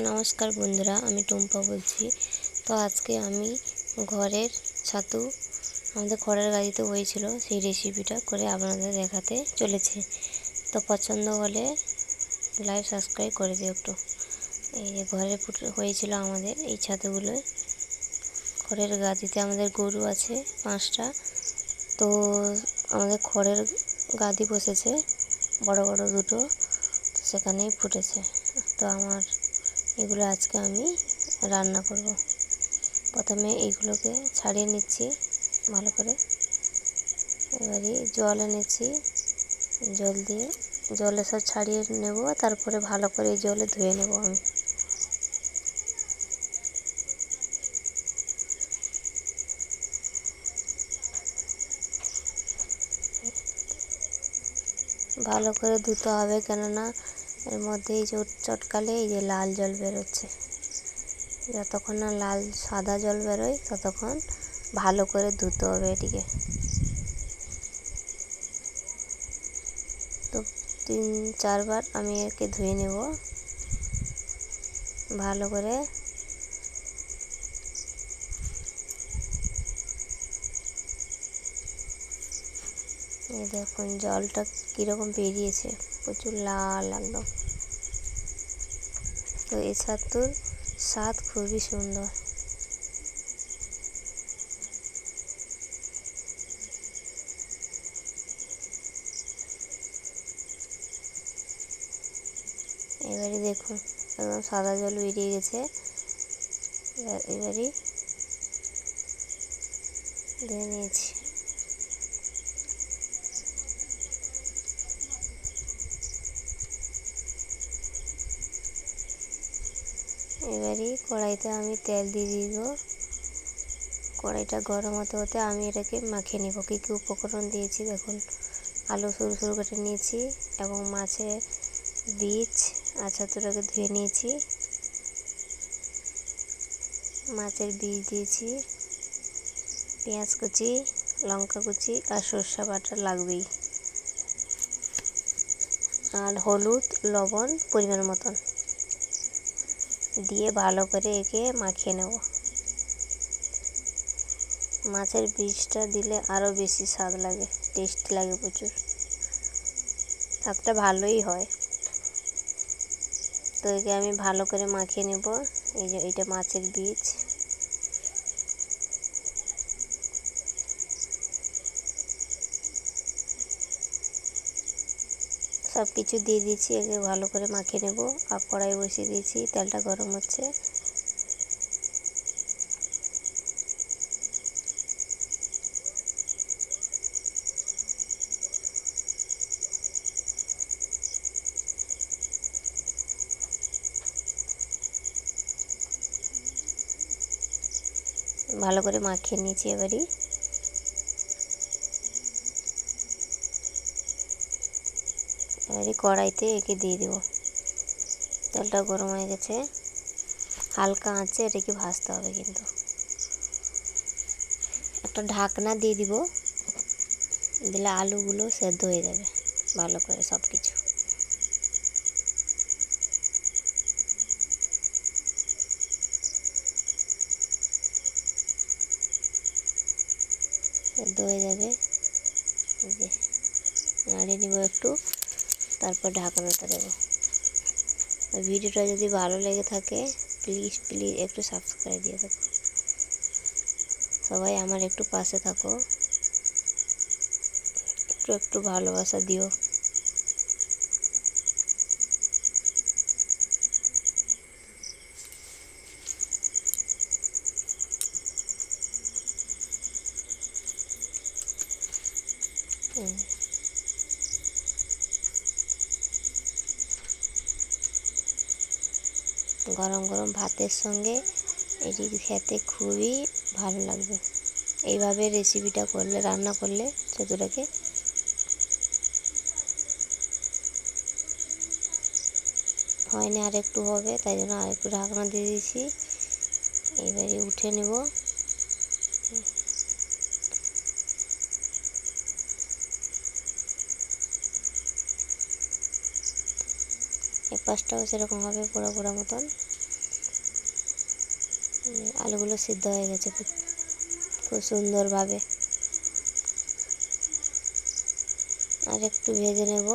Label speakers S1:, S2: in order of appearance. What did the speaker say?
S1: নমস্কার বন্ধুরা, আমি টুম্পা বলছি। তো আজকে আমি ঘরের ছাতু আমাদের খড়ের গাড়িতে হয়েছিল সেই রেসিপিটা করে আপনাদের দেখাতে চলেছি। তো পছন্দ হলে লাইক সাবস্ক্রাইব করে দিও একটু। এই যে ঘরে হয়েছিল আমাদের এই ছাতুগুলো। খড়ের গাদিতে আমাদের গরু আছে 5টা। তো আমাদের খড়ের গাদি বসেছে বড় বড় দুটো, তো সেখানেই ফুটেছে। তো আমার এগুলো আজকে আমি রান্না করব। প্রথমে এইগুলোকে ছাড়িয়ে নিচ্ছি ভালো করে। এবারে জল এনেছি, জল দিয়ে জলে সব ছাড়িয়ে নেব, তারপরে ভালো করে এই জলে ধুয়ে নেব আমি। ভালো করে ধুতে হবে, কেননা এর মধ্যে এই যে চটকালে এই যে লাল জল বেরোচ্ছে, যতক্ষণ না লাল সাদা জল বেরোয় ততক্ষণ ভালো করে ধুতে হবে এটিকে। তো 3-4 বার আমি একে ধুয়ে নেব ভালো করে। এই দেখুন জলটা কীরকম বেরিয়েছে, প্রচুর লাল একদম। তো এই ছাতুর স্বাদ খুবই সুন্দর। এবারে দেখুন একদম সাদা জল বেরিয়ে গেছে। এবারে ধুয়ে নিয়েছি। এবারে কড়াইতে আমি তেল দিয়ে দিব। কড়াইটা গরম হতে হতে আমি এটাকে মাখিয়ে নেব। কী কী উপকরণ দিয়েছি দেখুন। আলু সরু সরু কেটে নিয়েছি এবং মাছের বীজ আর ছাতুটাকে ধুয়ে নিয়েছি। মাছের বীজ দিয়েছি, পেঁয়াজ কুচি, লঙ্কা কুচি আর সর্ষে বাটা লাগবেই, আর হলুদ লবণ পরিমাণ মতন দিয়ে ভালো করে একে মাখিয়ে নেব। মাছের বীজটা দিলে আরও বেশি স্বাদ লাগে, টেস্টি লাগে প্রচুর, স্বাদটা ভালোই হয়। তো একে আমি ভালো করে মাখিয়ে নেব। এই যে এইটা মাছের বীজ, সব কিছু দিয়ে দিয়েছি, একে ভালো করে মাখিয়ে নেব। আর কড়াই বসিয়ে দিয়েছি, তেলটা গরম হচ্ছে। ভালো করে মাখিয়ে নিয়েছি। এবারে কড়াইতে একে দিয়ে দেব। তেলটা গরম হয়ে গেছে, হালকা আঁচে এটাকে ভাজতে হবে। কিন্তু একটা ঢাকনা দিয়ে দিব, দিলে আলুগুলো সেদ্ধ হয়ে যাবে ভালো করে। সব কিছু সেদ্ধ হয়ে যাবে। এই যে নাড়িয়ে নিব একটু, তারপর ঢাকনাটা দেবো। ভিডিওটা যদি ভালো লেগে থাকে প্লিজ একটু সাবস্ক্রাইব দিয়ে থাকো। সবাই আমার একটু পাশে থাকো, একটু ভালোবাসা দিও। গরম গরম ভাতের সঙ্গে এটি খেতে খুবই ভালো লাগবে। এইভাবে রেসিপিটা করলে, রান্না করলে ছাতুটাকে। হয়নি, আর একটু হবে, তাই জন্য আর একটু ঢাকনা দিয়ে দিয়েছি। এবারে উঠে নেব। এই পাশটাও সেরকম হবে পোড়া পোড়া মতন। আলুগুলো সিদ্ধ হয়ে গেছে খুব সুন্দরভাবে। আর একটু ভেজে নেব।